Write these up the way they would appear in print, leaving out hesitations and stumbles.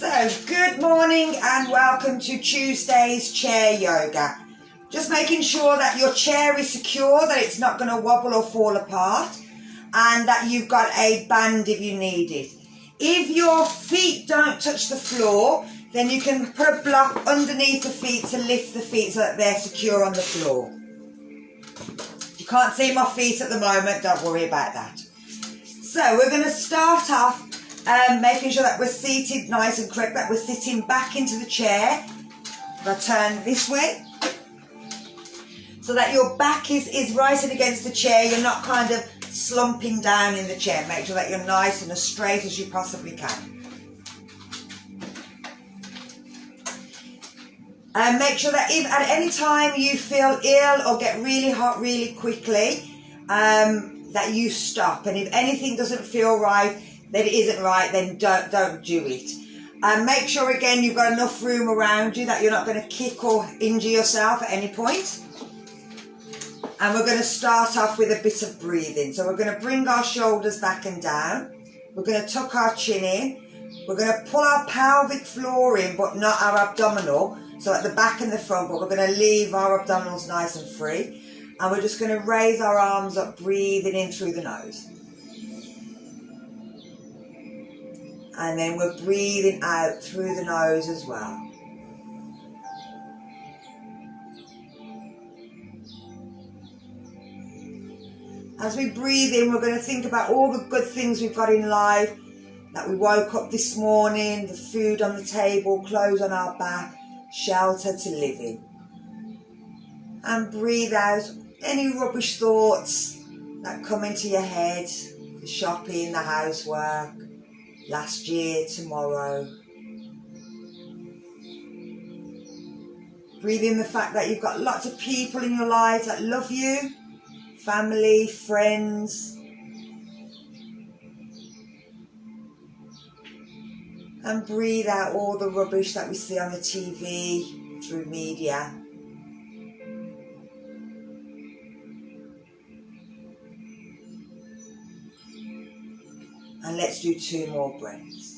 So, good morning and welcome to Tuesday's chair yoga. Just making sure that your chair is secure, that it's not going to wobble or fall apart, and that you've got a band if you need it. If your feet don't touch the floor, then you can put a block underneath the feet to lift the feet so that they're secure on the floor. You can't see my feet at the moment, don't worry about that. So we're going to start off making sure that we're seated nice and correct, that we're sitting back into the chair. I'll turn this way so that your back is rising against the chair. You're not kind of slumping down in the chair. Make sure that you're nice and as straight as you possibly can. And make sure that if at any time you feel ill or get really hot really quickly, that you stop. And if anything doesn't feel right, that it isn't right, then don't do it. And make sure again you've got enough room around you that you're not going to kick or injure yourself at any point. And we're going to start off with a bit of breathing. So we're going to bring our shoulders back and down. We're going to tuck our chin in. We're going to pull our pelvic floor in, but not our abdominal. So at the back and the front, but we're going to leave our abdominals nice and free. And we're just going to raise our arms up, breathing in through the nose. And then we're breathing out through the nose as well. As we breathe in, we're going to think about all the good things we've got in life, that we woke up this morning, the food on the table, clothes on our back, shelter to live in. And breathe out any rubbish thoughts that come into your head, the shopping, the housework, last year, tomorrow. Breathe in the fact that you've got lots of people in your life that love you, family, friends. And breathe out all the rubbish that we see on the TV, through media. And let's do 2 more breaths.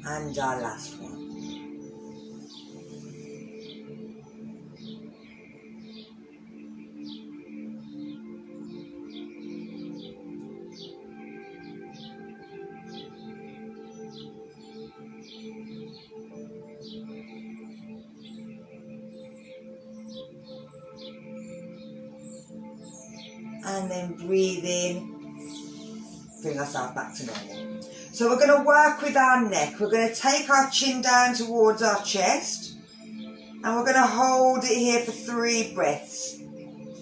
And our last one. And then breathe in, bring ourselves back to normal. So we're going to work with our neck. We're going to take our chin down towards our chest, and we're going to hold it here for 3 breaths.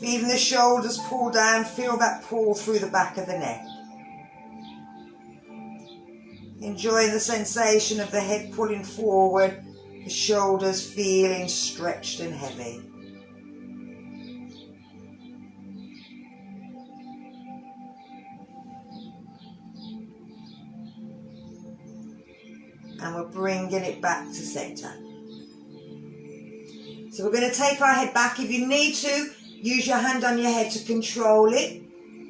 Feeling the shoulders pull down, feel that pull through the back of the neck. Enjoying the sensation of the head pulling forward, the shoulders feeling stretched and heavy. And we're bringing it back to centre. So we're going to take our head back. If you need to, use your hand on your head to control it.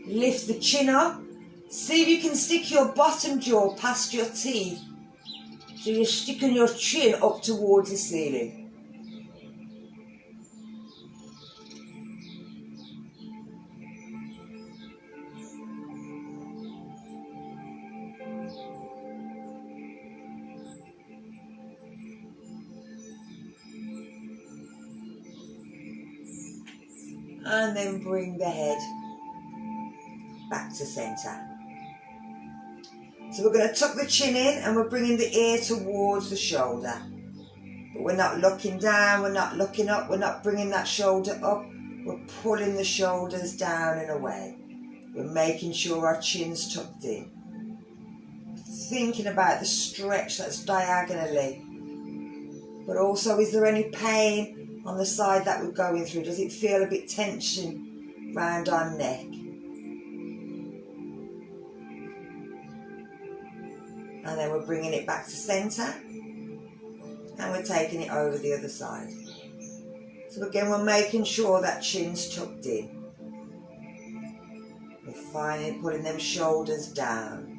Lift the chin up. See if you can stick your bottom jaw past your teeth. So you're sticking your chin up towards the ceiling. And then bring the head back to centre. So we're going to tuck the chin in and we're bringing the ear towards the shoulder. But we're not looking down, we're not looking up, we're not bringing that shoulder up. We're pulling the shoulders down and away. We're making sure our chin's tucked in. Thinking about the stretch that's diagonally. But also, is there any pain on the side that we're going through? Does it feel a bit tension round our neck. And then we're bringing it back to centre. And we're taking it over the other side. So again, we're making sure that chin's tucked in. We're finally pulling them shoulders down.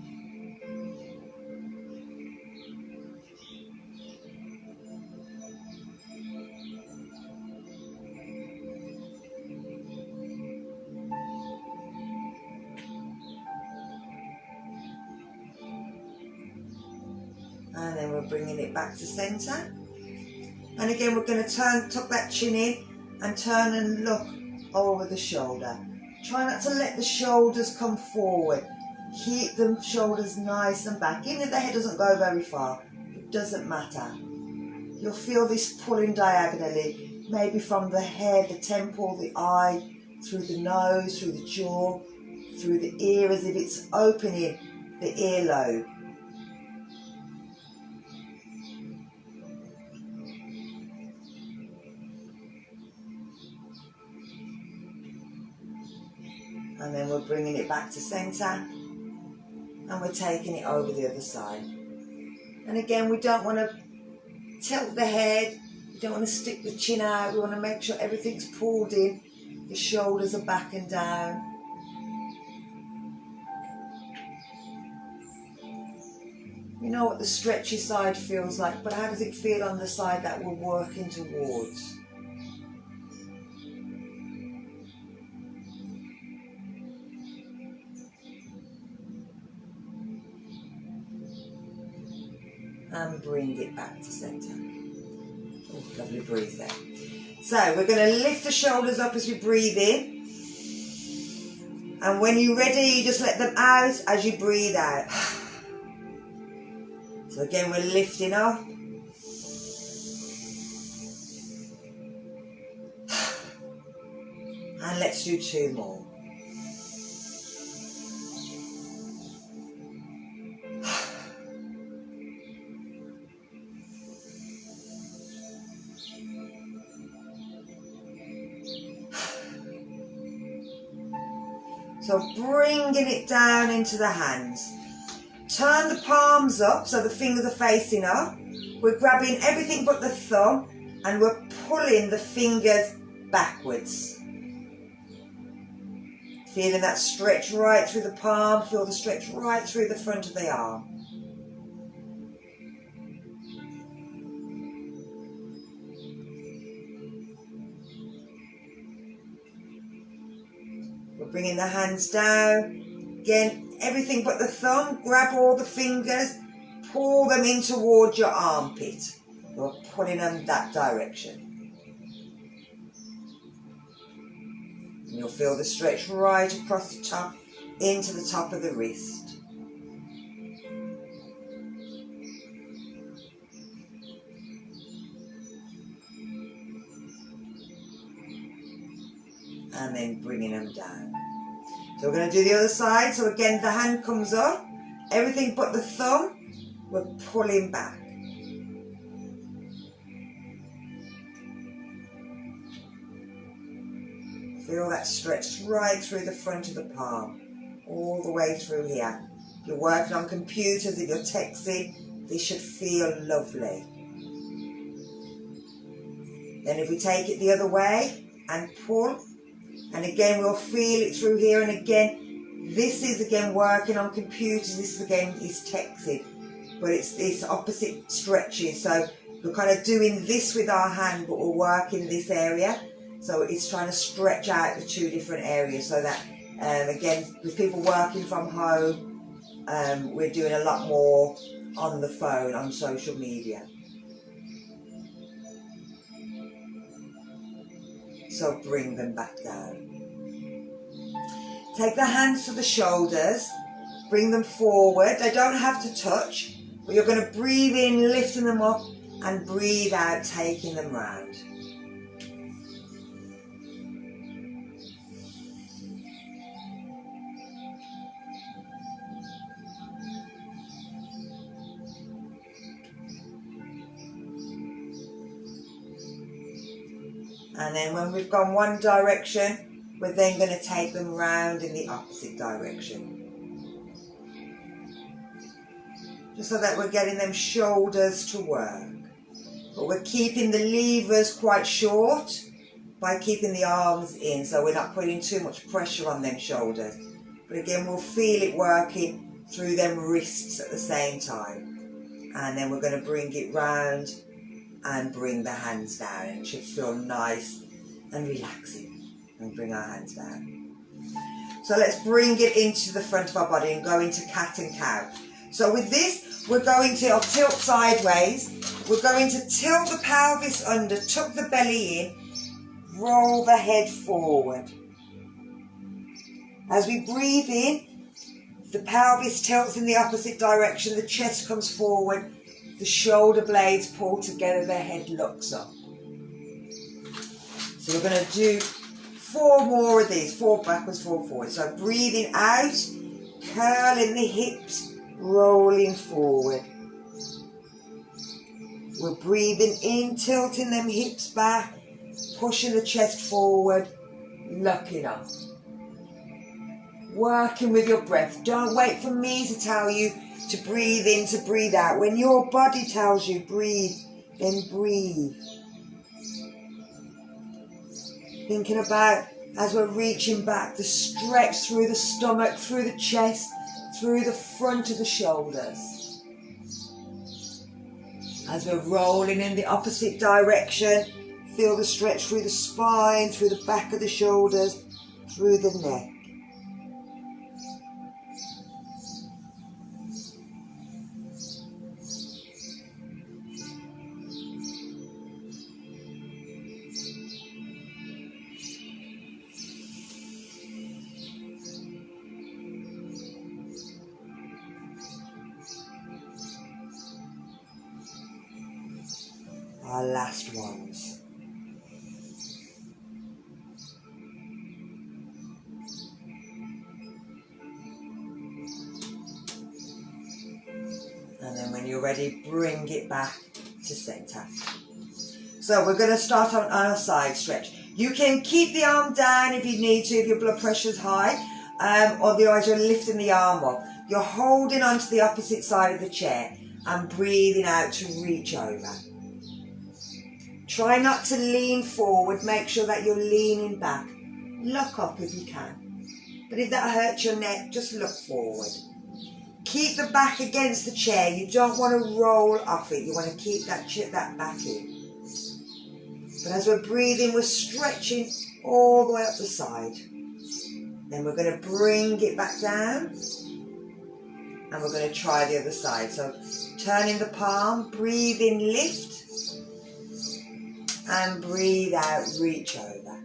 And then we're bringing it back to centre. And again, we're going to tuck that chin in and turn and look over the shoulder. Try not to let the shoulders come forward. Keep the shoulders nice and back. Even if the head doesn't go very far, it doesn't matter. You'll feel this pulling diagonally, maybe from the head, the temple, the eye, through the nose, through the jaw, through the ear, as if it's opening the earlobe. And then we're bringing it back to centre and we're taking it over the other side. And again, we don't want to tilt the head, we don't want to stick the chin out, we want to make sure everything's pulled in, the shoulders are back and down. You know what the stretchy side feels like, but how does it feel on the side that we're working towards? And bring it back to centre. Oh, lovely breathe there. So we're going to lift the shoulders up as we breathe in. And when you're ready, you just let them out as you breathe out. So again, we're lifting up. And let's do 2 more. So bringing it down into the hands. Turn the palms up so the fingers are facing up. We're grabbing everything but the thumb and we're pulling the fingers backwards. Feeling that stretch right through the palm, feel the stretch right through the front of the arm. We're bringing the hands down. Again, everything but the thumb, grab all the fingers, pull them in towards your armpit. We're pulling them that direction. And you'll feel the stretch right across the top, into the top of the wrist. And then bringing them down. So we're going to do the other side. So again, the hand comes up, everything but the thumb, we're pulling back. Feel that stretch right through the front of the palm, all the way through here. If you're working on computers, if you're texting, this should feel lovely. Then if we take it the other way and pull, and again we'll feel it through here, and again, this is again working on computers, this again is texting, but it's this opposite stretches. So we're kind of doing this with our hand, but we're working this area. So it's trying to stretch out the 2 different areas so that, again, with people working from home, we're doing a lot more on the phone, on social media. So bring them back down. Take the hands to the shoulders, bring them forward. They don't have to touch, but you're going to breathe in, lifting them up, and breathe out, taking them round. And then when we've gone one direction, we're then going to take them round in the opposite direction. Just so that we're getting them shoulders to work. But we're keeping the levers quite short by keeping the arms in, so we're not putting too much pressure on them shoulders. But again, we'll feel it working through them wrists at the same time. And then we're going to bring it round and bring the hands down. And it should feel nice and relaxing. And bring our hands down. So let's bring it into the front of our body and go into cat and cow. So with this, we're going to tilt sideways. We're going to tilt the pelvis under, tuck the belly in, roll the head forward. As we breathe in, the pelvis tilts in the opposite direction, the chest comes forward, the shoulder blades pull together, the head looks up. So we're going to do 4 more of these, 4 backwards, 4 forward. So breathing out, curling the hips, rolling forward. We're breathing in, tilting them hips back, pushing the chest forward, looking up. Working with your breath. Don't wait for me to tell you to breathe in, to breathe out. When your body tells you breathe, then breathe. Thinking about, as we're reaching back, the stretch through the stomach, through the chest, through the front of the shoulders. As we're rolling in the opposite direction, feel the stretch through the spine, through the back of the shoulders, through the neck. Our last ones. And then when you're ready, bring it back to centre. So we're going to start on our side stretch. You can keep the arm down if you need to, if your blood pressure's high, or otherwise you're lifting the arm up. You're holding onto the opposite side of the chair and breathing out to reach over. Try not to lean forward, make sure that you're leaning back. Look up if you can. But if that hurts your neck, just look forward. Keep the back against the chair. You don't want to roll off it. You want to keep that back in. But as we're breathing, we're stretching all the way up the side. Then we're going to bring it back down. And we're going to try the other side. So turning the palm, breathe in, lift. And breathe out, reach over.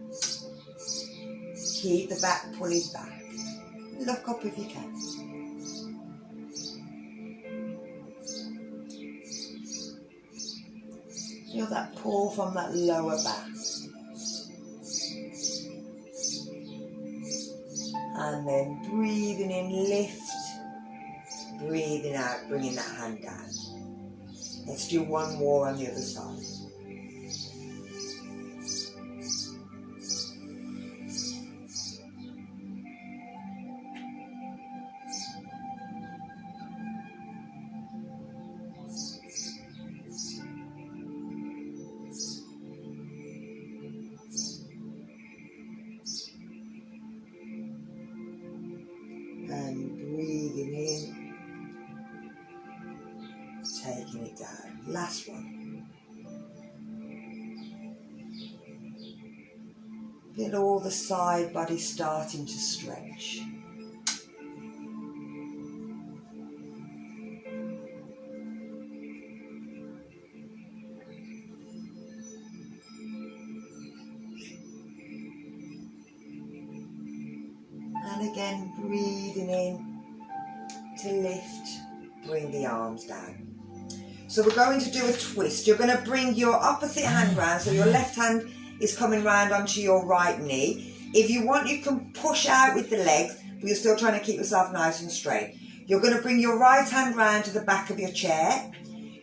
Keep the back pulling back. Look up if you can. Feel that pull from that lower back. And then breathing in, lift. Breathing out, bringing that hand down. Let's do one more on the other side. And breathing in, taking it down. Last one. Feel all the side body starting to stretch. And again, breathing in to lift, bring the arms down. So we're going to do a twist. You're going to bring your opposite hand round, so your left hand is coming round onto your right knee. If you want, you can push out with the legs, but you're still trying to keep yourself nice and straight. You're going to bring your right hand round to the back of your chair.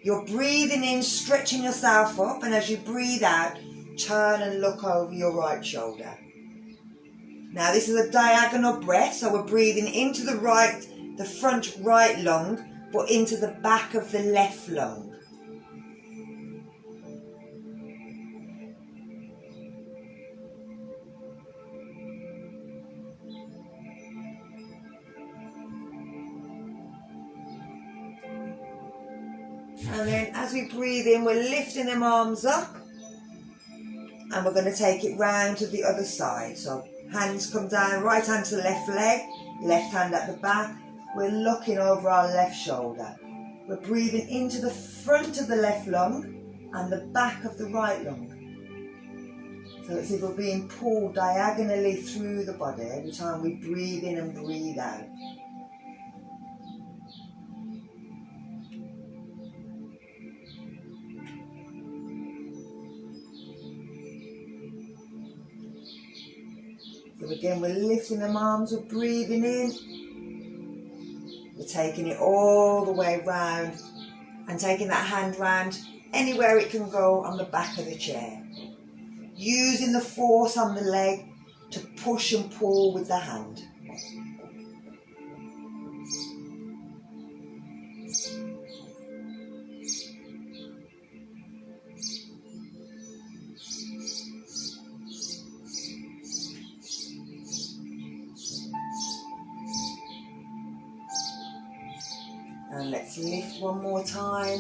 You're breathing in, stretching yourself up, and as you breathe out, turn and look over your right shoulder. Now this is a diagonal breath, so we're breathing into the front right lung, but into the back of the left lung. And then as we breathe in, we're lifting them arms up, and we're going to take it round to the other side. So hands come down, right hand to the left leg, left hand at the back. We're looking over our left shoulder. We're breathing into the front of the left lung and the back of the right lung. So it's as if we're being pulled diagonally through the body every time we breathe in and breathe out. So again, we're lifting them arms, we're breathing in. We're taking it all the way round and taking that hand round anywhere it can go on the back of the chair. Using the force on the leg to push and pull with the hand. And let's lift one more time.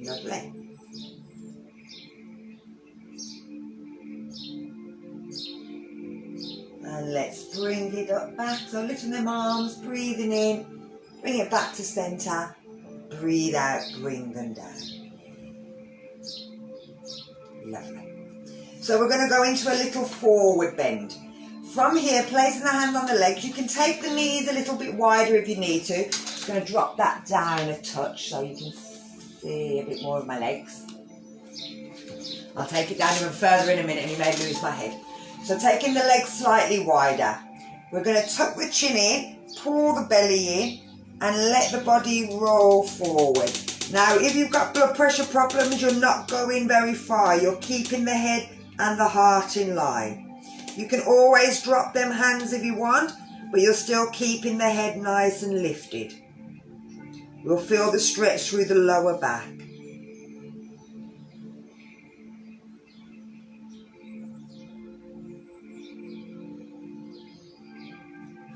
Lovely. And let's bring it up back. So lifting them arms, breathing in, bring it back to centre, breathe out, bring them down. Lovely. So we're going to go into a little forward bend. From here, placing the hand on the legs, you can take the knees a little bit wider if you need to. Just going to drop that down a touch so you can see a bit more of my legs. I'll take it down even further in a minute and you may lose my head. So taking the legs slightly wider, we're going to tuck the chin in, pull the belly in and let the body roll forward. Now if you've got blood pressure problems, you're not going very far. You're keeping the head and the heart in line. You can always drop them hands if you want, but you're still keeping the head nice and lifted. You'll feel the stretch through the lower back.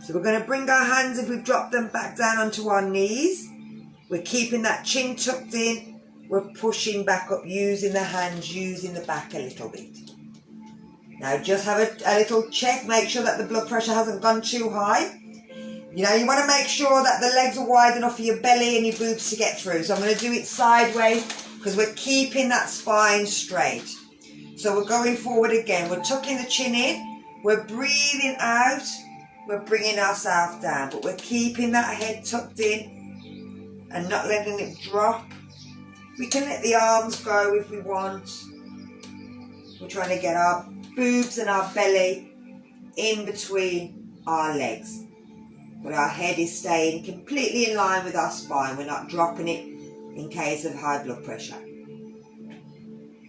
So we're going to bring our hands, if we've dropped them, back down onto our knees. We're keeping that chin tucked in. We're pushing back up, using the hands, using the back a little bit. Now just have a little check, make sure that the blood pressure hasn't gone too high. You know, you want to make sure that the legs are wide enough for your belly and your boobs to get through. So I'm going to do it sideways because we're keeping that spine straight. So we're going forward again. We're tucking the chin in. We're breathing out. We're bringing ourselves down, but we're keeping that head tucked in and not letting it drop. We can let the arms go if we want. We're trying to get our boobs and our belly in between our legs. But our head is staying completely in line with our spine. We're not dropping it in case of high blood pressure.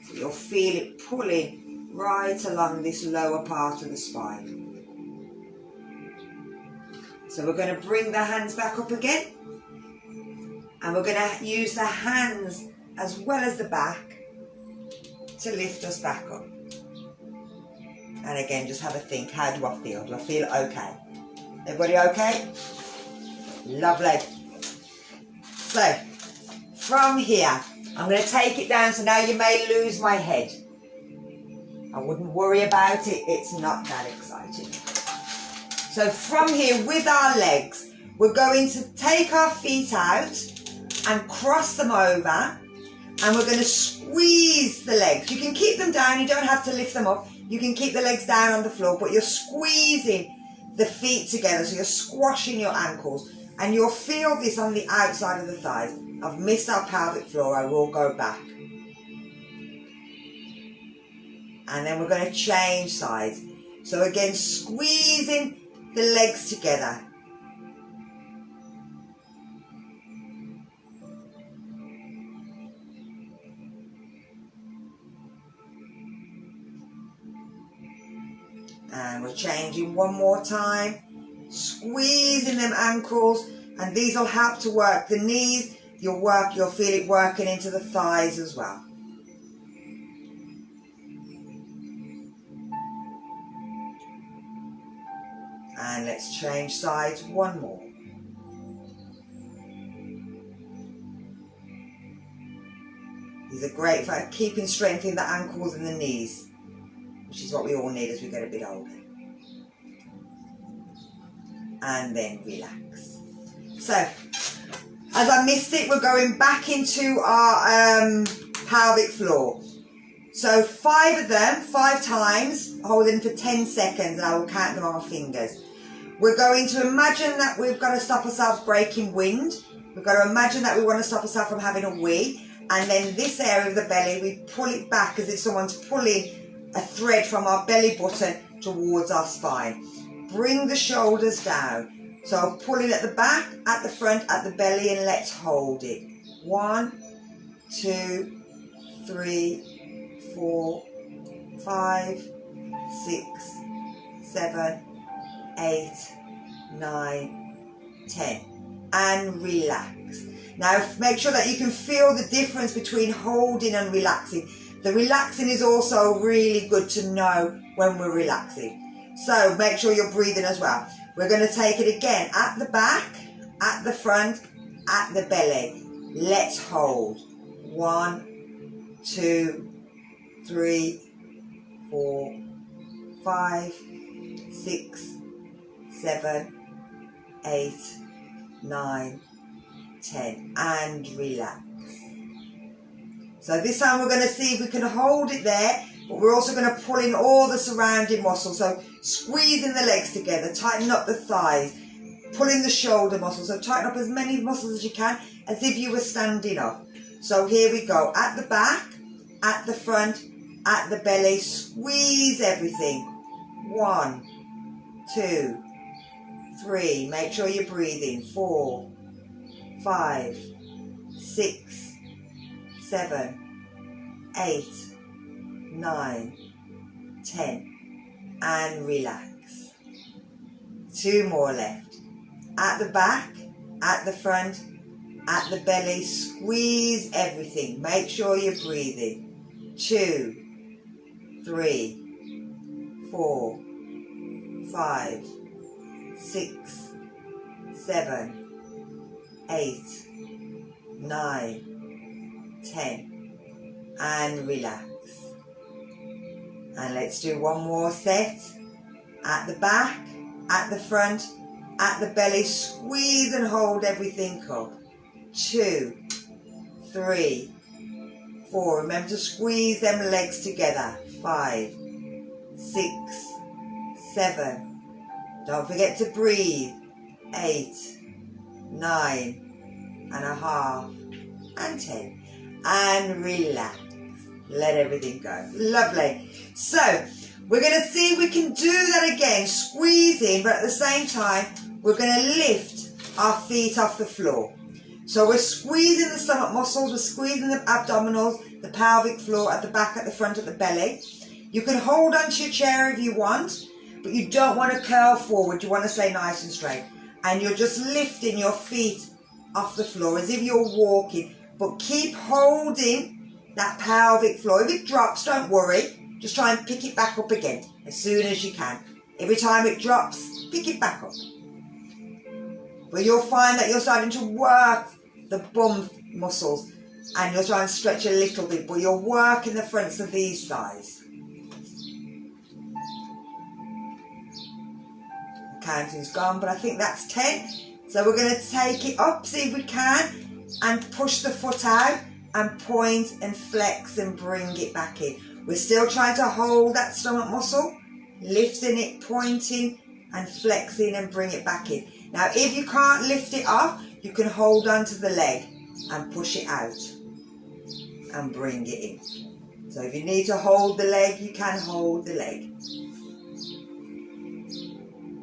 So you'll feel it pulling right along this lower part of the spine. So we're going to bring the hands back up again. And we're going to use the hands as well as the back to lift us back up. And again, just have a think, how do I feel? Do I feel okay? Everybody okay? Lovely. So, from here, I'm going to take it down, so now you may lose my head. I wouldn't worry about it, it's not that exciting. So from here, with our legs, we're going to take our feet out and cross them over, and we're going to squeeze the legs. You can keep them down, you don't have to lift them up. You can keep the legs down on the floor, but you're squeezing the feet together, so you're squashing your ankles, and you'll feel this on the outside of the thighs. I've missed our pelvic floor, I will go back. And then we're going to change sides. So again, squeezing the legs together. And we're changing one more time, squeezing them ankles, and these will help to work the knees. You'll feel it working into the thighs as well. And let's change sides one more. These are great for keeping strength in the ankles and the knees, which is what we all need as we get a bit older. And then relax. So, as I missed it, we're going back into our pelvic floor. So 5 of them, 5 times, holding for 10 seconds, and I will count them on my fingers. We're going to imagine that we've got to stop ourselves breaking wind. We've got to imagine that we want to stop ourselves from having a wee. And then this area of the belly, we pull it back as if someone's pulling a thread from our belly button towards our spine. Bring the shoulders down. So pulling at the back, at the front, at the belly, and let's hold it. 1, 2, 3, 4, 5, 6, 7, 8, 9, 10. And relax. Now make sure that you can feel the difference between holding and relaxing. The relaxing is also really good to know when we're relaxing. So make sure you're breathing as well. We're going to take it again at the back, at the front, at the belly. Let's hold. 1, 2, 3, 4, 5, 6, 7, 8, 9, 10. And relax. So this time we're going to see if we can hold it there, but we're also going to pull in all the surrounding muscles. So squeezing the legs together, tighten up the thighs, pulling the shoulder muscles. So tighten up as many muscles as you can, as if you were standing up. So here we go. At the back, at the front, at the belly, squeeze everything. 1, 2, 3. Make sure you're breathing. 4, 5, 6, 7, 8, 9, 10. And relax. 2 more left. At the back, at the front, at the belly, squeeze everything. Make sure you're breathing. 2, 3, 4, 5, 6, 7, 8, 9, 10. And relax. And let's do one more set. At the back, at the front, at the belly, squeeze and hold everything up. 2, 3, 4. Remember to squeeze them legs together. 5, 6, 7. Don't forget to breathe. 8, 9 and a half, and 10. And relax. Let everything go. Lovely. So we're going to see if we can do that again, squeezing, but at the same time we're going to lift our feet off the floor. So we're squeezing the stomach muscles, we're squeezing the abdominals, the pelvic floor, at the back, at the front, at the belly. You can hold onto your chair if you want, but you don't want to curl forward. You want to stay nice and straight. And you're just lifting your feet off the floor as if you're walking, but keep holding that pelvic floor. If it drops, don't worry. Just try and pick it back up again as soon as you can. Every time it drops, pick it back up. But you'll find that you're starting to work the bum muscles and you're trying to stretch a little bit, but you're working the fronts of these thighs. The counting's gone, but I think that's 10. So we're going to take it up, see if we can, and push the foot out and point and flex and bring it back in. We're still trying to hold that stomach muscle, lifting it, pointing and flexing and bring it back in. Now, if you can't lift it up, you can hold onto the leg and push it out and bring it in. So if you need to hold the leg, you can hold the leg.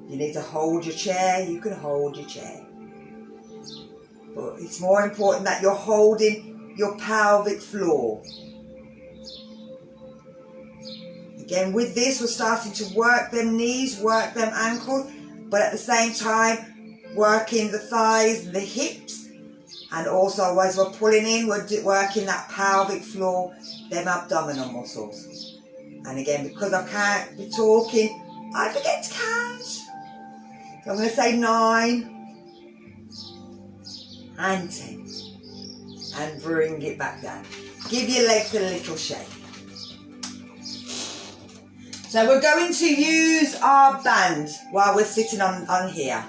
You need to hold your chair, you can hold your chair. But it's more important that you're holding your pelvic floor. Again, with this, we're starting to work them knees, work them ankles, but at the same time, working the thighs and the hips. And also, as we're pulling in, we're working that pelvic floor, them abdominal muscles. And again, because I can't be talking, I forget to count. So I'm going to say 9 and 10. And bring it back down. Give your legs a little shake. So we're going to use our band while we're sitting on here.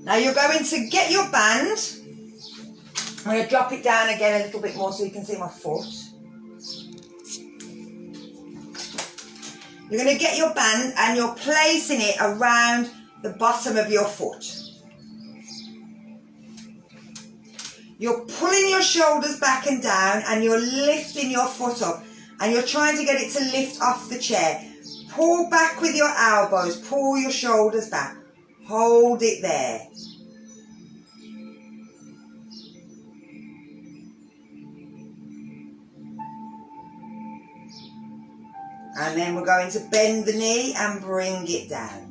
Now you're going to get your band. I'm going to drop it down again a little bit more so you can see my foot. You're going to get your band and you're placing it around the bottom of your foot. You're pulling your shoulders back and down and you're lifting your foot up and you're trying to get it to lift off the chair. Pull back with your elbows, pull your shoulders back. Hold it there. And then we're going to bend the knee and bring it down.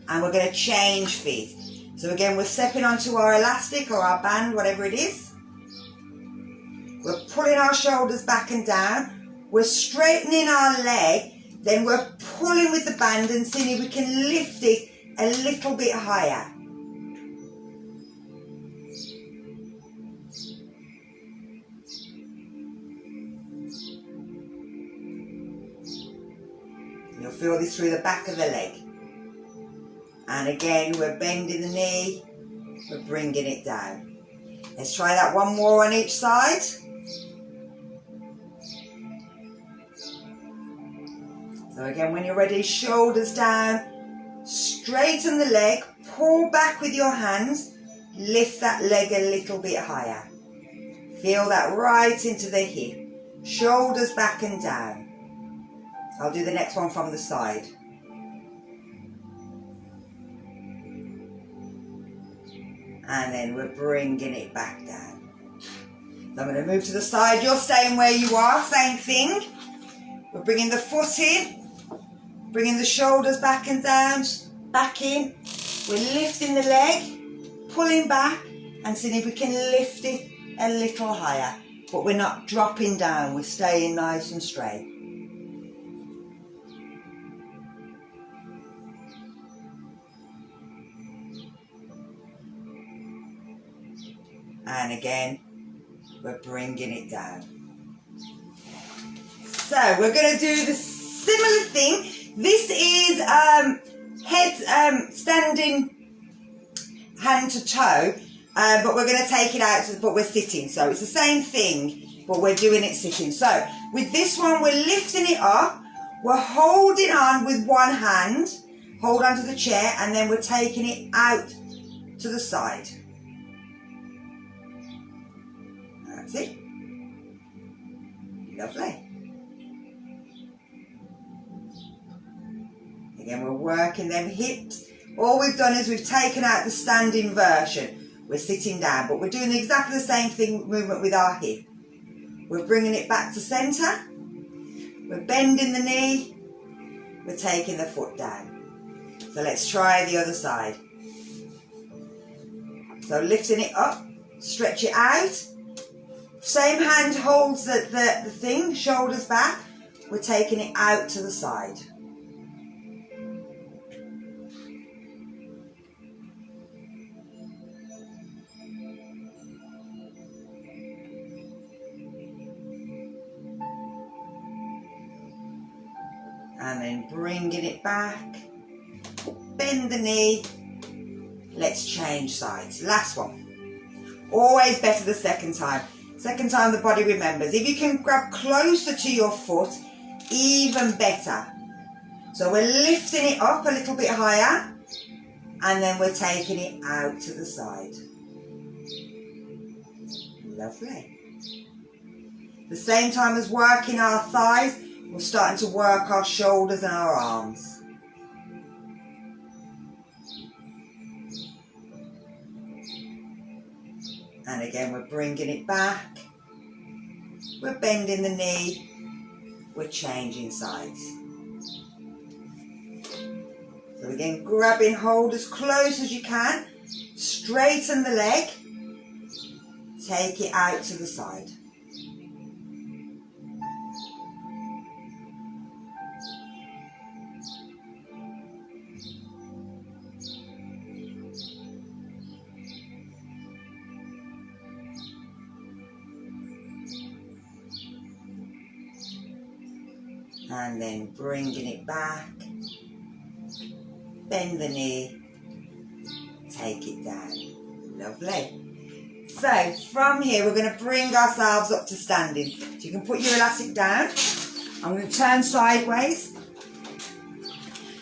And we're going to change feet. So again, we're stepping onto our elastic or our band, whatever it is. We're pulling our shoulders back and down. We're straightening our leg. Then we're pulling with the band and seeing if we can lift it a little bit higher. You'll feel this through the back of the leg. And again, we're bending the knee, we're bringing it down. Let's try that one more on each side. So again, when you're ready, shoulders down, straighten the leg, pull back with your hands, lift that leg a little bit higher. Feel that right into the hip, shoulders back and down. I'll do the next one from the side. And then we're bringing it back down. So I'm going to move to the side. You're staying where you are, same thing. We're bringing the foot in, bringing the shoulders back and down, back in. We're lifting the leg, pulling back, and seeing if we can lift it a little higher. But we're not dropping down, we're staying nice and straight. And again, we're bringing it down. So we're going to do the similar thing. This is head standing hand to toe, but we're going to take it out, but we're sitting. So it's the same thing, but we're doing it sitting. So with this one, we're lifting it up. We're holding on with one hand, hold onto the chair, and then we're taking it out to the side. That's it. Lovely. Again, we're working them hips. All we've done is we've taken out the standing version. We're sitting down, but we're doing exactly the same thing movement with our hip. We're bringing it back to centre. We're bending the knee. We're taking the foot down. So let's try the other side. So lifting it up, stretch it out. Same hand holds the thing, shoulders back. We're taking it out to the side. And then bringing it back. Bend the knee. Let's change sides. Last one. Always better the second time. Second time the body remembers. If you can grab closer to your foot, even better. So we're lifting it up a little bit higher and then we're taking it out to the side. Lovely. The same time as working our thighs, we're starting to work our shoulders and our arms. And again, we're bringing it back. We're bending the knee. We're changing sides. So again, grabbing hold as close as you can. Straighten the leg. Take it out to the side. And then bringing it back, bend the knee, take it down. Lovely. So from here we're going to bring ourselves up to standing. So you can put your elastic down. I'm going to turn sideways.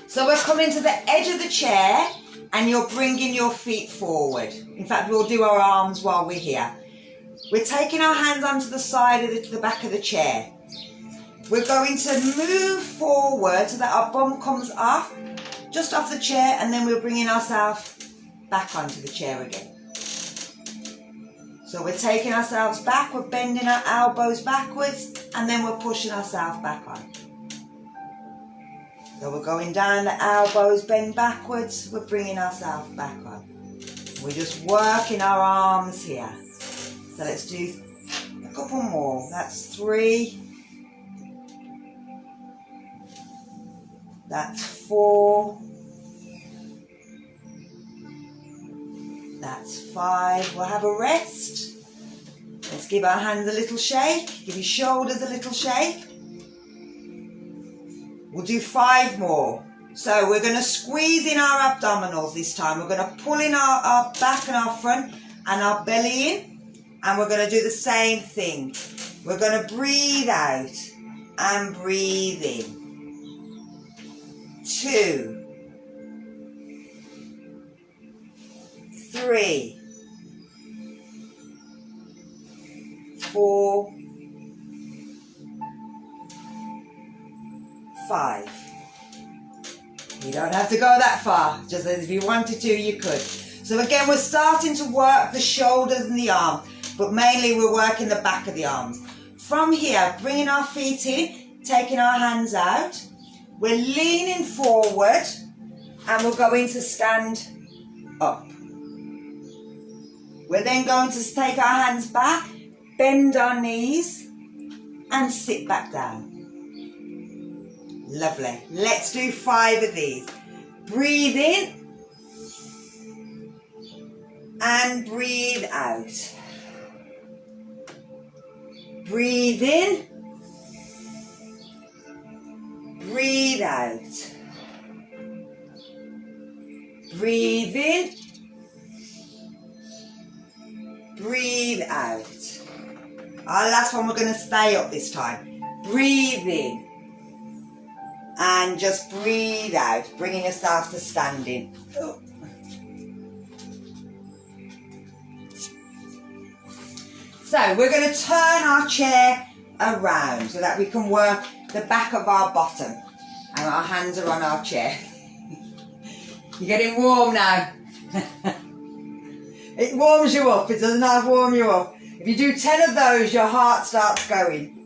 So we're coming to the edge of the chair and you're bringing your feet forward. In fact, we'll do our arms while we're here. We're taking our hands onto the side of the back of the chair. We're going to move forward so that our bum comes off, just off the chair, and then we're bringing ourselves back onto the chair again. So we're taking ourselves back, we're bending our elbows backwards, and then we're pushing ourselves back on. So we're going down, the elbows bend backwards, we're bringing ourselves back on. We're just working our arms here. So let's do a couple more. That's 3. That's 4. That's 5. We'll have a rest. Let's give our hands a little shake. Give your shoulders a little shake. We'll do 5 more. So we're going to squeeze in our abdominals this time. We're going to pull in our back and our front and our belly in. And we're going to do the same thing. We're going to breathe out and breathe in. 2, 3, 4, 5. You don't have to go that far, just as if you wanted to, you could. So again, we're starting to work the shoulders and the arms, but mainly we're working the back of the arms. From here, bringing our feet in, taking our hands out. We're leaning forward and we're going to stand up. We're then going to take our hands back, bend our knees and sit back down. Lovely. Let's do 5 of these. Breathe in and breathe out. Breathe in. Breathe out. Breathe in. Breathe out. Our last one, we're going to stay up this time. Breathe in. And just breathe out, bringing yourself to standing. So we're going to turn our chair around so that we can work the back of our bottom. And our hands are on our chair. You're getting warm now. It warms you up, it does not warm you up. If you do 10 of those, your heart starts going.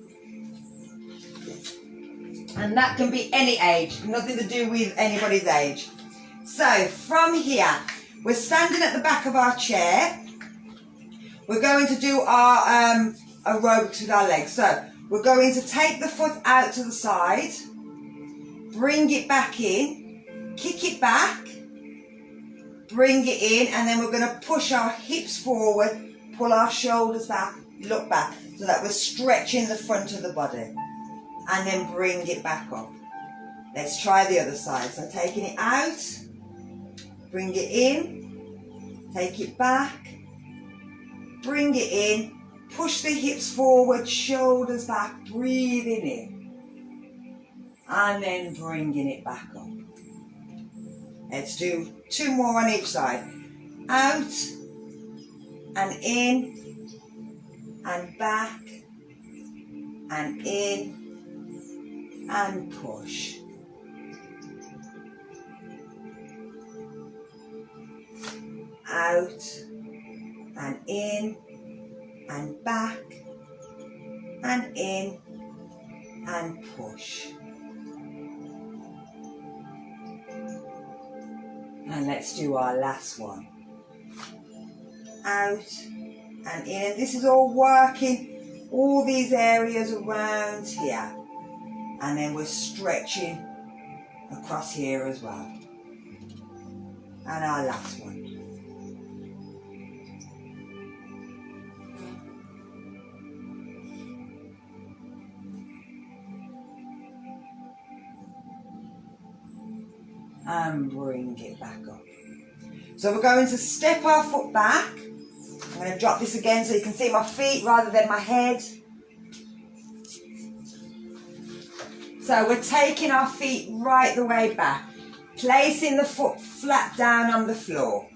And that can be any age, nothing to do with anybody's age. So from here, we're standing at the back of our chair. We're going to do our aerobics with our legs. So we're going to take the foot out to the side, bring it back in, kick it back, bring it in, and then we're going to push our hips forward, pull our shoulders back, look back, so that we're stretching the front of the body. And then bring it back up. Let's try the other side. So taking it out, bring it in, take it back, bring it in, push the hips forward, shoulders back, breathing in, and then bringing it back up. Let's do 2 more on each side. Out and in, and back and in and push. Out and in and back and in and push. And let's do our last one. Out and in. And this is all working all these areas around here. And then we're stretching across here as well. And our last one. And bring it back up. So we're going to step our foot back. I'm going to drop this again so you can see my feet rather than my head. So we're taking our feet right the way back, placing the foot flat down on the floor.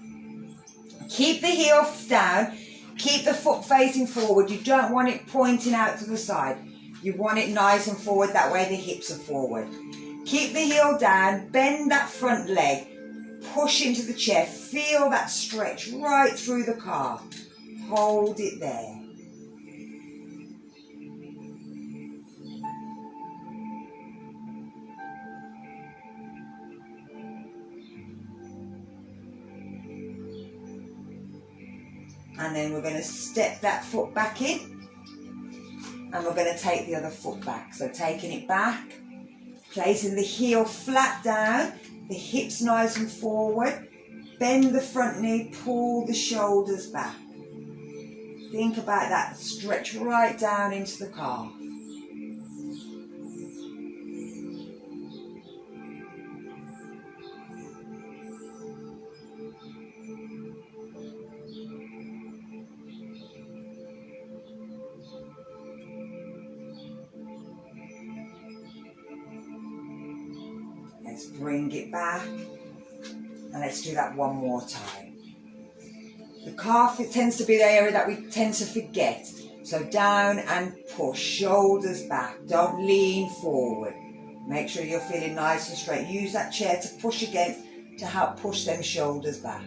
Keep the heel down, keep the foot facing forward. You don't want it pointing out to the side. You want it nice and forward, that way the hips are forward. Keep the heel down, bend that front leg, push into the chair, feel that stretch right through the calf. Hold it there. And then we're going to step that foot back in and we're going to take the other foot back. So taking it back, placing the heel flat down, the hips nice and forward, bend the front knee, pull the shoulders back. Think about that, stretch right down into the calf. Let's bring it back and let's do that one more time. The calf, it tends to be the area that we tend to forget. So down and push, shoulders back, don't lean forward. Make sure you're feeling nice and straight. Use that chair to push again to help push them shoulders back.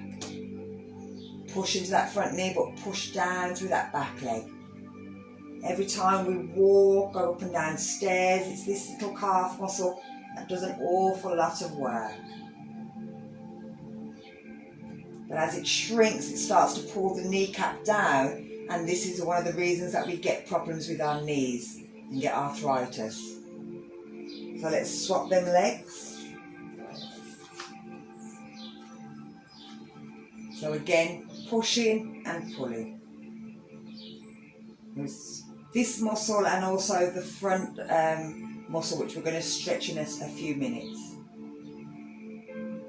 Push into that front knee but push down through that back leg. Every time we walk, go up and down stairs, it's this little calf muscle that does an awful lot of work. But as it shrinks, it starts to pull the kneecap down, and this is one of the reasons that we get problems with our knees and get arthritis. So let's swap them legs. So again, pushing and pulling. There's this muscle and also the front muscle, which we're going to stretch in a few minutes,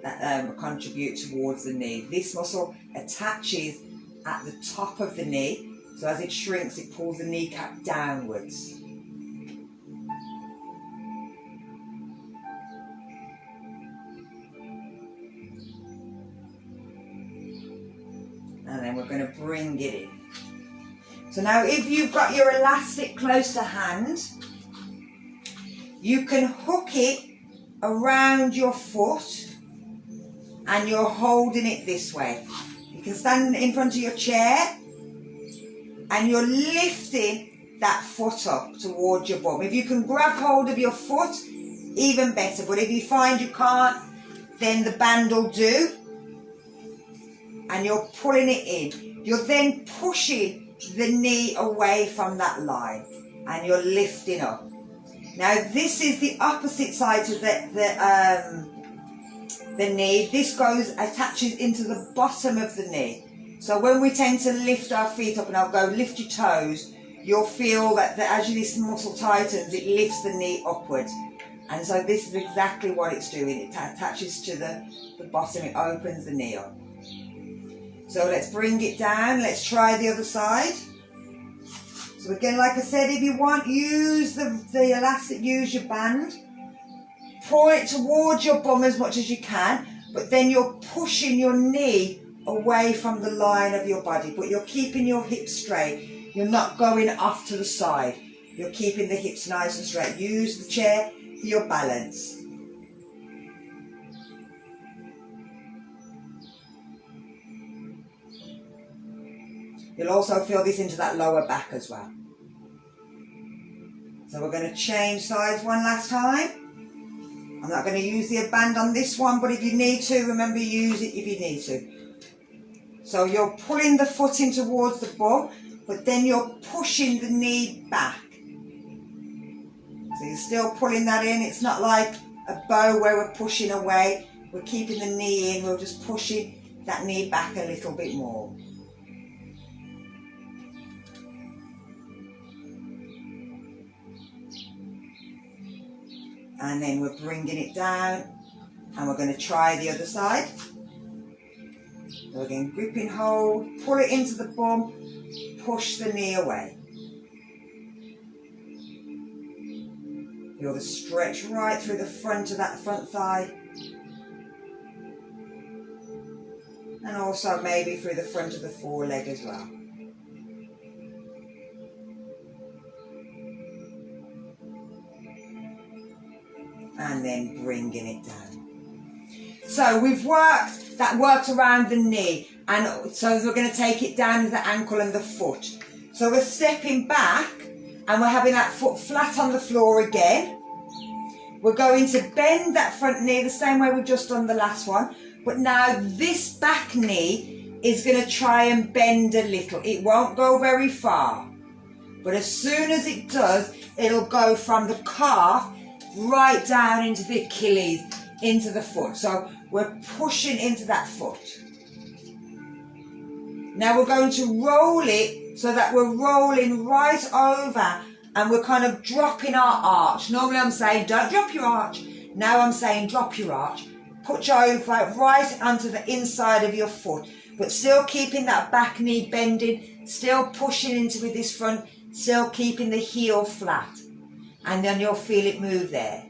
that contribute towards the knee. This muscle attaches at the top of the knee, so as it shrinks it pulls the kneecap downwards. And then we're going to bring it in. So now if you've got your elastic close to hand, you can hook it around your foot and you're holding it this way. You can stand in front of your chair and you're lifting that foot up towards your bum. If you can grab hold of your foot, even better. But if you find you can't, then the band will do. And you're pulling it in. You're then pushing the knee away from that line and you're lifting up. Now this is the opposite side to the knee. This attaches into the bottom of the knee. So when we tend to lift our feet up, and I'll go lift your toes, you'll feel that as this muscle tightens, it lifts the knee upward. And so this is exactly what it's doing. It attaches to the bottom, it opens the knee up. So let's bring it down. Let's try the other side. So again, like I said, if you want, use the elastic, use your band. Pull it towards your bum as much as you can, but then you're pushing your knee away from the line of your body, but you're keeping your hips straight. You're not going off to the side. You're keeping the hips nice and straight. Use the chair for your balance. You'll also feel this into that lower back as well. So we're going to change sides one last time. I'm not going to use the band on this one, but if you need to, remember, use it if you need to. So you're pulling the foot in towards the bum, but then you're pushing the knee back. So you're still pulling that in. It's not like a bow where we're pushing away. We're keeping the knee in. We're just pushing that knee back a little bit more. And then we're bringing it down, and we're going to try the other side. So again, gripping hold, pull it into the bum, push the knee away. Feel the stretch right through the front of that front thigh. And also maybe through the front of the foreleg as well. And then bringing it down. So we've worked around the knee, and so we're going to take it down to the ankle and the foot. So we're stepping back and we're having that foot flat on the floor again. We're going to bend that front knee the same way we've just done the last one, but now this back knee is going to try and bend a little. It won't go very far, but as soon as it does, it'll go from the calf right down into the Achilles, into the foot. So we're pushing into that foot. Now we're going to roll it so that we're rolling right over, and we're kind of dropping our arch. Normally I'm saying don't drop your arch. Now I'm saying drop your arch. Put your over right onto the inside of your foot, but still keeping that back knee bending, still pushing into with this front, still keeping the heel flat. And then you'll feel it move there.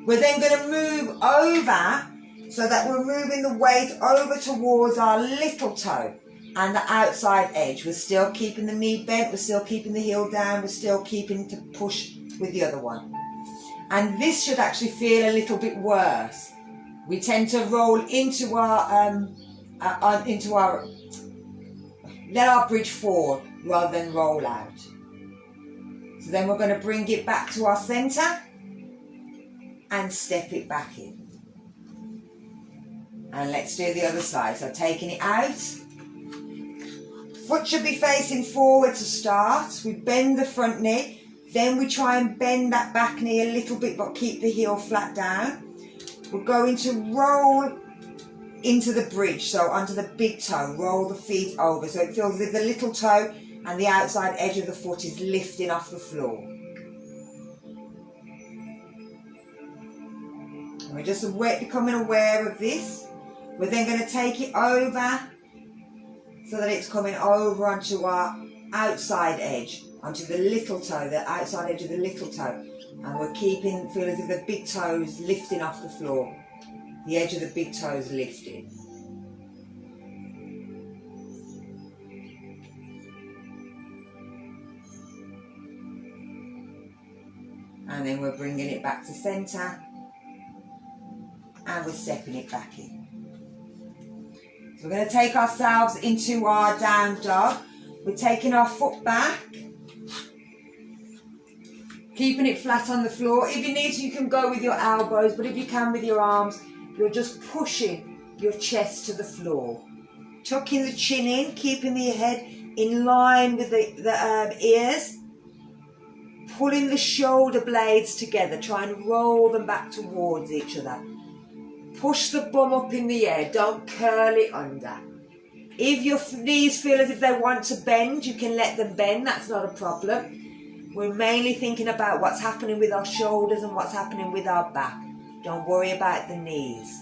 We're then going to move over so that we're moving the weight over towards our little toe and the outside edge. We're still keeping the knee bent, we're still keeping the heel down, we're still keeping to push with the other one. And this should actually feel a little bit worse. We tend to roll into our let our bridge forward rather than roll out. So then we're going to bring it back to our centre and step it back in. And let's do the other side. So taking it out. Foot should be facing forward to start. We bend the front knee. Then we try and bend that back knee a little bit, but keep the heel flat down. We're going to roll into the bridge, so onto the big toe. Roll the feet over. So it feels as if the little toe and the outside edge of the foot is lifting off the floor. And we're just becoming aware of this. We're then going to take it over so that it's coming over onto our outside edge, onto the little toe, the outside edge of the little toe. And we're feel as if the big toe is lifting off the floor. The edge of the big toe is lifting. And then we're bringing it back to centre, and we're stepping it back in. So we're going to take ourselves into our down dog. We're taking our foot back, keeping it flat on the floor. If you need to, you can go with your elbows, but if you can with your arms, you're just pushing your chest to the floor. Tucking the chin in, keeping the head in line with the ears. Pulling the shoulder blades together, try and roll them back towards each other. Push the bum up in the air, don't curl it under. If your knees feel as if they want to bend, you can let them bend, that's not a problem. We're mainly thinking about what's happening with our shoulders and what's happening with our back. Don't worry about the knees.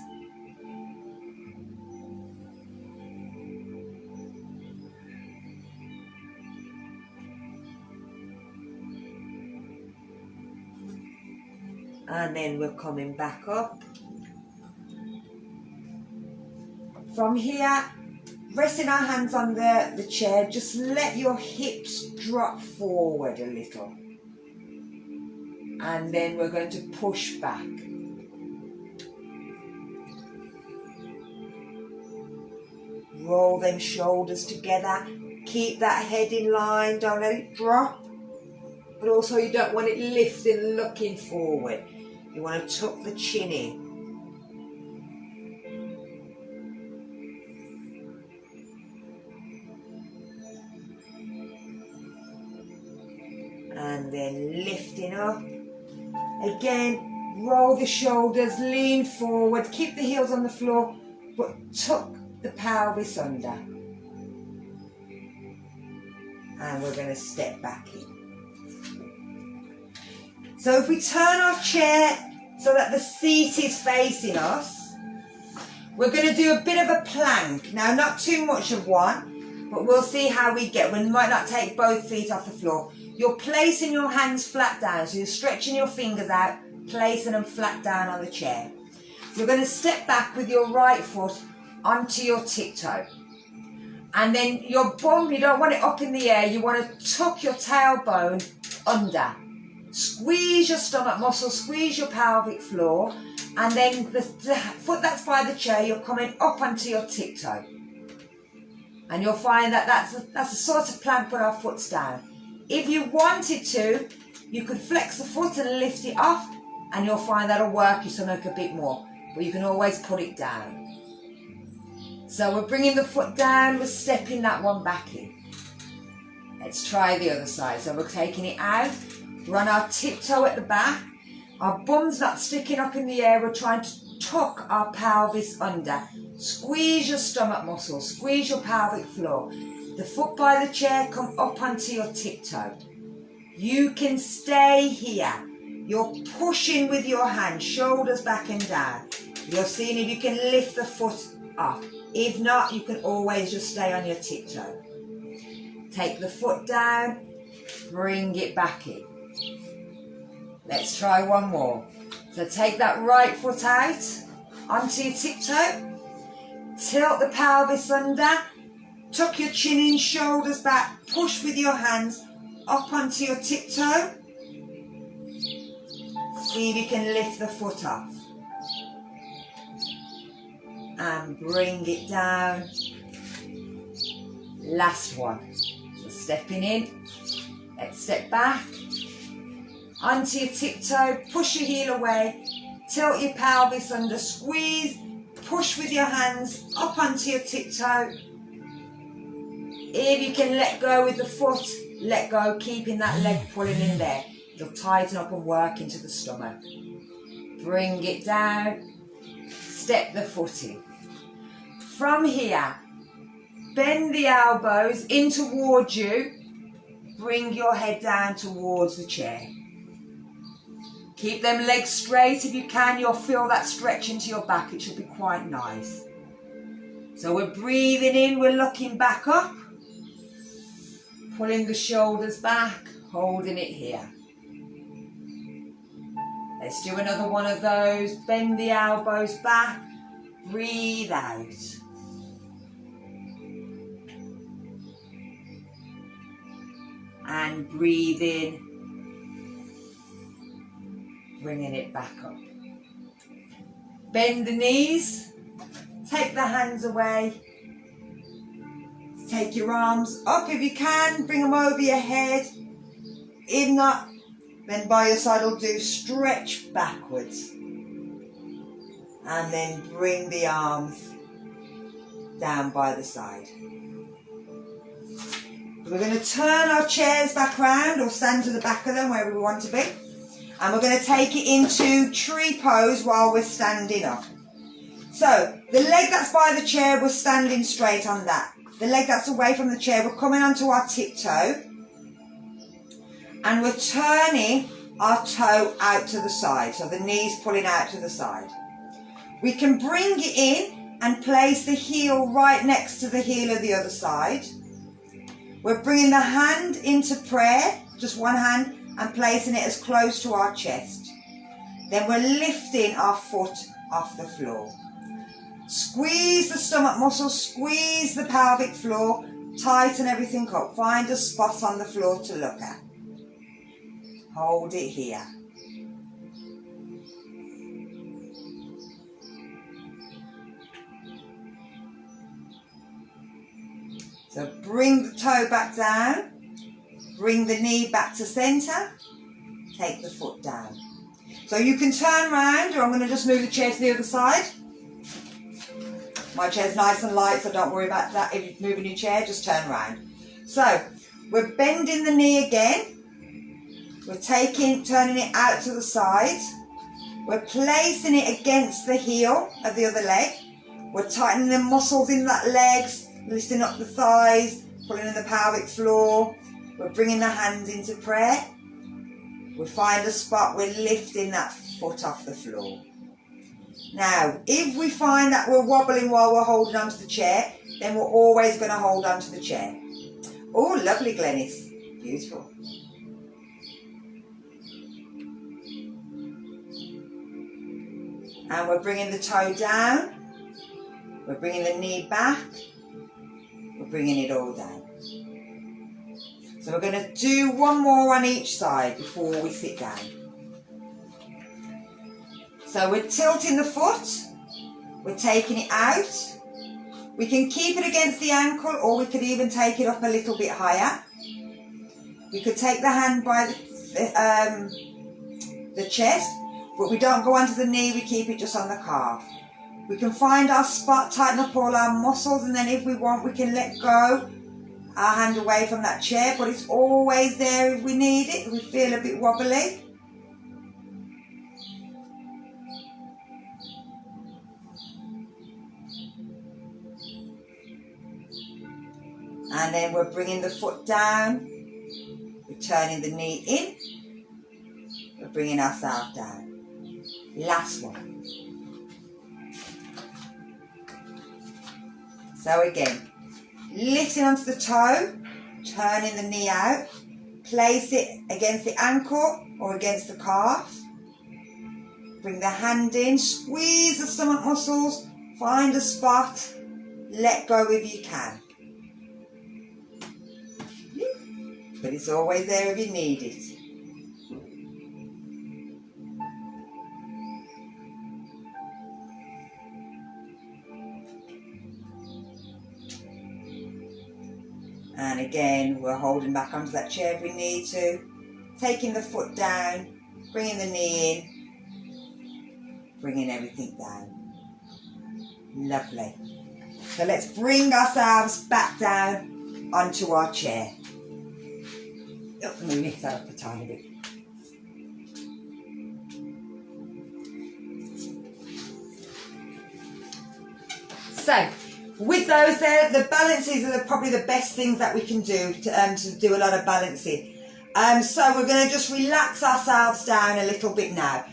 And then we're coming back up. From here, resting our hands on the chair, just let your hips drop forward a little. And then we're going to push back. Roll them shoulders together. Keep that head in line, don't let it drop. But also you don't want it lifting, looking forward. You want to tuck the chin in. And then lifting up. Again, roll the shoulders, lean forward, keep the heels on the floor, but tuck the pelvis under. And we're going to step back in. So if we turn our chair so that the seat is facing us, we're going to do a bit of a plank. Now, not too much of one, but we'll see how we get. We might not take both feet off the floor. You're placing your hands flat down, so you're stretching your fingers out, placing them flat down on the chair. You're going to step back with your right foot onto your tiptoe. And then your bum, you don't want it up in the air, you want to tuck your tailbone under. Squeeze your stomach muscle, squeeze your pelvic floor, and then the foot that's by the chair, you're coming up onto your tiptoe. And you'll find that that's a sort of plank, but our foot's down. If you wanted to, you could flex the foot and lift it off, and you'll find that'll work your stomach a bit more, but you can always put it down. So we're bringing the foot down, we're stepping that one back in. Let's try the other side. So we're taking it out, we're on our tiptoe at the back, our bum's not sticking up in the air, we're trying to tuck our pelvis under. Squeeze your stomach muscles, squeeze your pelvic floor. The foot by the chair, come up onto your tiptoe. You can stay here. You're pushing with your hands, shoulders back and down. You're seeing if you can lift the foot up. If not, you can always just stay on your tiptoe. Take the foot down, bring it back in. Let's try one more. So take that right foot out onto your tiptoe. Tilt the pelvis under. Tuck your chin in, shoulders back. Push with your hands up onto your tiptoe. See if you can lift the foot off. And bring it down. Last one. So stepping in. Let's step back. Onto your tiptoe. Push your heel away. Tilt your pelvis under. Squeeze. Push with your hands up onto your tiptoe. If you can let go with the foot, let go, keeping that leg pulling in there. It'll tighten up and work into the stomach. Bring it down. Step the foot in. From here, bend the elbows in towards you. Bring your head down towards the chair. Keep them legs straight if you can. You'll feel that stretch into your back. It should be quite nice. So we're breathing in, we're looking back up. Pulling the shoulders back, holding it here. Let's do another one of those. Bend the elbows back. Breathe out. And breathe in. Bringing it back up. Bend the knees. Take the hands away. Take your arms up if you can. Bring them over your head. If not, then by your side will do stretch backwards. And then bring the arms down by the side. We're going to turn our chairs back round or stand to the back of them wherever we want to be. And we're going to take it into tree pose while we're standing up. So the leg that's by the chair, we're standing straight on that. The leg that's away from the chair, we're coming onto our tiptoe. And we're turning our toe out to the side. So the knee's pulling out to the side. We can bring it in and place the heel right next to the heel of the other side. We're bringing the hand into prayer, just one hand, and placing it as close to our chest. Then we're lifting our foot off the floor. Squeeze the stomach muscles, squeeze the pelvic floor, tighten everything up. Find a spot on the floor to look at. Hold it here. So bring the toe back down, bring the knee back to centre, take the foot down. So you can turn round, or I'm going to just move the chair to the other side. My chair's nice and light, so don't worry about that. If you're moving your chair, just turn round. So we're bending the knee again. We're turning it out to the side. We're placing it against the heel of the other leg. We're tightening the muscles in that leg, lifting up the thighs, pulling in the pelvic floor. We're bringing the hands into prayer. We find a spot, we're lifting that foot off the floor. Now, if we find that we're wobbling while we're holding onto the chair, then we're always going to hold onto the chair. Oh, lovely, Glenys. Beautiful. And we're bringing the toe down. We're bringing the knee back. We're bringing it all down. So we're going to do one more on each side before we sit down. So we're tilting the foot. We're taking it out. We can keep it against the ankle, or we could even take it up a little bit higher. We could take the hand by the chest, but we don't go onto the knee, we keep it just on the calf. We can find our spot, tighten up all our muscles, and then if we want, we can let go our hand away from that chair, but it's always there if we need it, if we feel a bit wobbly. And then we're bringing the foot down, we're turning the knee in, we're bringing ourselves down. Last one. So again, lifting onto the toe, turning the knee out, place it against the ankle or against the calf. Bring the hand in, squeeze the stomach muscles, find a spot, let go if you can. But it's always there if you need it. And again, we're holding back onto that chair if we need to. Taking the foot down, bringing the knee in, bringing everything down. Lovely. So let's bring ourselves back down onto our chair. Oh, move it up a tiny bit. So, with those there, the balances are probably the best things that we can do to do a lot of balancing. So we're going to just relax ourselves down a little bit now.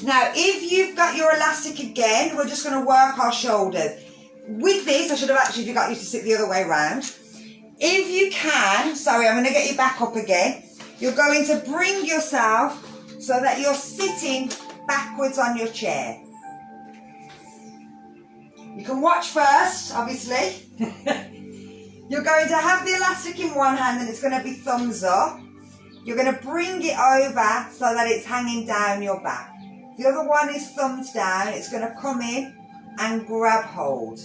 Now, if you've got your elastic again, we're just going to work our shoulders. With this, I should have actually got you to sit the other way around. If you can, sorry, I'm going to get you back up again. You're going to bring yourself so that you're sitting backwards on your chair. You can watch first, obviously. You're going to have the elastic in one hand and it's going to be thumbs up. You're going to bring it over so that it's hanging down your back. The other one is thumbs down. It's going to come in and grab hold.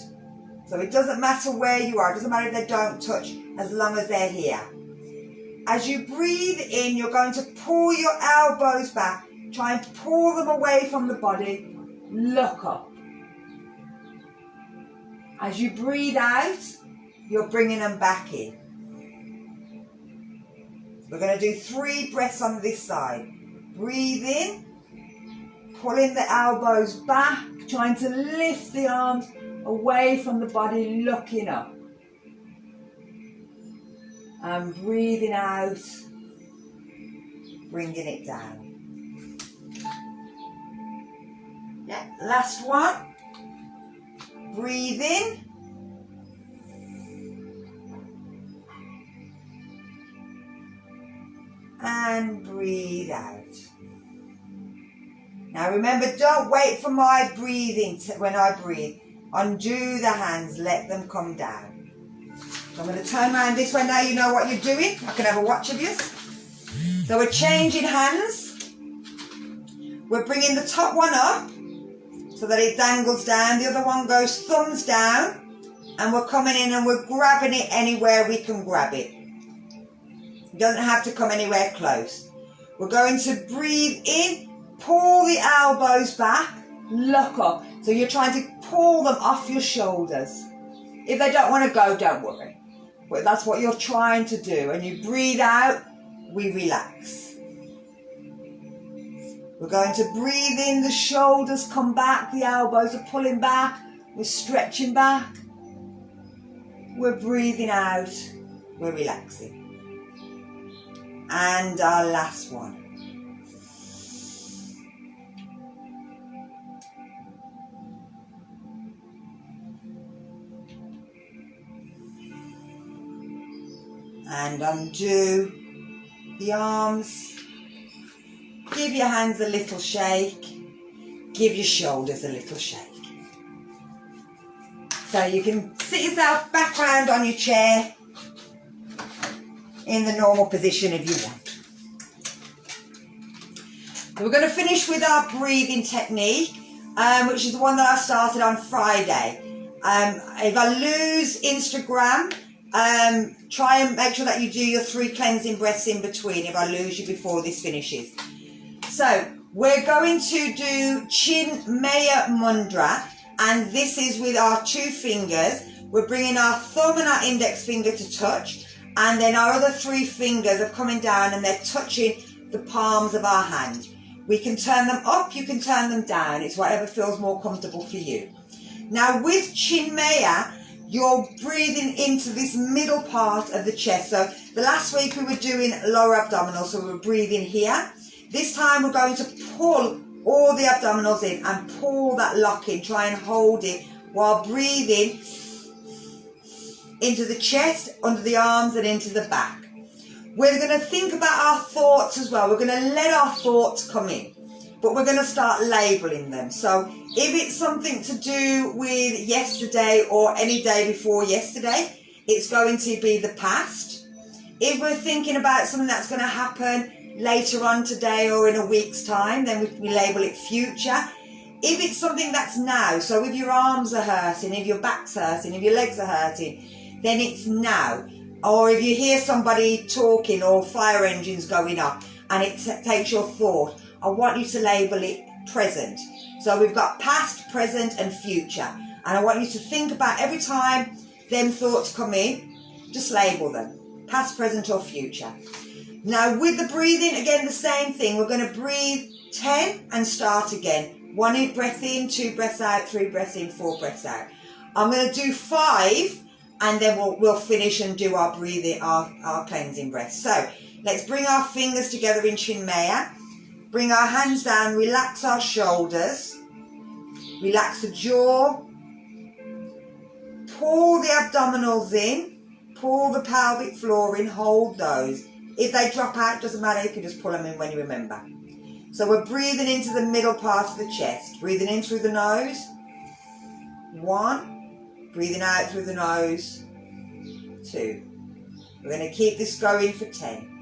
So it doesn't matter where you are. It doesn't matter if they don't touch, as long as they're here. As you breathe in, you're going to pull your elbows back. Try and pull them away from the body. Look up. As you breathe out, you're bringing them back in. We're going to do 3 breaths on this side. Breathe in, pulling the elbows back, trying to lift the arms away from the body, looking up. And breathing out, bringing it down. Yeah, last one. Breathe in. And breathe out. Now remember, don't wait for my breathing when I breathe. Undo the hands, let them come down. So I'm going to turn around this way now, you know what you're doing. I can have a watch of you. So we're changing hands. We're bringing the top one up so that it dangles down. The other one goes thumbs down. And we're coming in and we're grabbing it anywhere we can grab it. It doesn't have to come anywhere close. We're going to breathe in, pull the elbows back, look up. So you're trying to pull them off your shoulders. If they don't want to go, don't worry. But that's what you're trying to do. And you breathe out, we relax. We're going to breathe in, the shoulders come back, the elbows are pulling back, we're stretching back. We're breathing out, we're relaxing. And our last one. And undo the arms. Give your hands a little shake. Give your shoulders a little shake. So you can sit yourself back round on your chair in the normal position if you want. So we're going to finish with our breathing technique, which is the one that I started on Friday. If I lose Instagram, try and make sure that you do your 3 cleansing breaths in between if I lose you before this finishes. So we're going to do Chinmaya Mudra. And this is with our 2 fingers. We're bringing our thumb and our index finger to touch. And then our other 3 fingers are coming down and they're touching the palms of our hand. We can turn them up, you can turn them down. It's whatever feels more comfortable for you. Now with Chinmaya, you're breathing into this middle part of the chest. So the last week we were doing lower abdominal, so we were breathing here. This time we're going to pull all the abdominals in and pull that lock in. Try and hold it while breathing into the chest, under the arms and into the back. We're going to think about our thoughts as well. We're going to let our thoughts come in, but we're going to start labelling them. So if it's something to do with yesterday or any day before yesterday, it's going to be the past. If we're thinking about something that's going to happen later on today or in a week's time, then we label it future. If it's something that's now, so if your arms are hurting, if your back's hurting, if your legs are hurting, then it's now. Or if you hear somebody talking or fire engines going off and it takes your thought, I want you to label it present. So we've got past, present and future. And I want you to think about every time them thoughts come in, just label them, past, present or future. Now with the breathing, again the same thing. We're going to breathe 10 and start again. 1 breath in, 2 breaths out, 3 breaths in, 4 breaths out. I'm going to do 5 and then we'll finish and do our breathing, our cleansing breath. So let's bring our fingers together in Chinmaya. Bring our hands down, relax our shoulders. Relax the jaw. Pull the abdominals in. Pull the pelvic floor in, hold those. If they drop out, doesn't matter, you can just pull them in when you remember. So we're breathing into the middle part of the chest. Breathing in through the nose. 1. Breathing out through the nose. 2. We're going to keep this going for 10.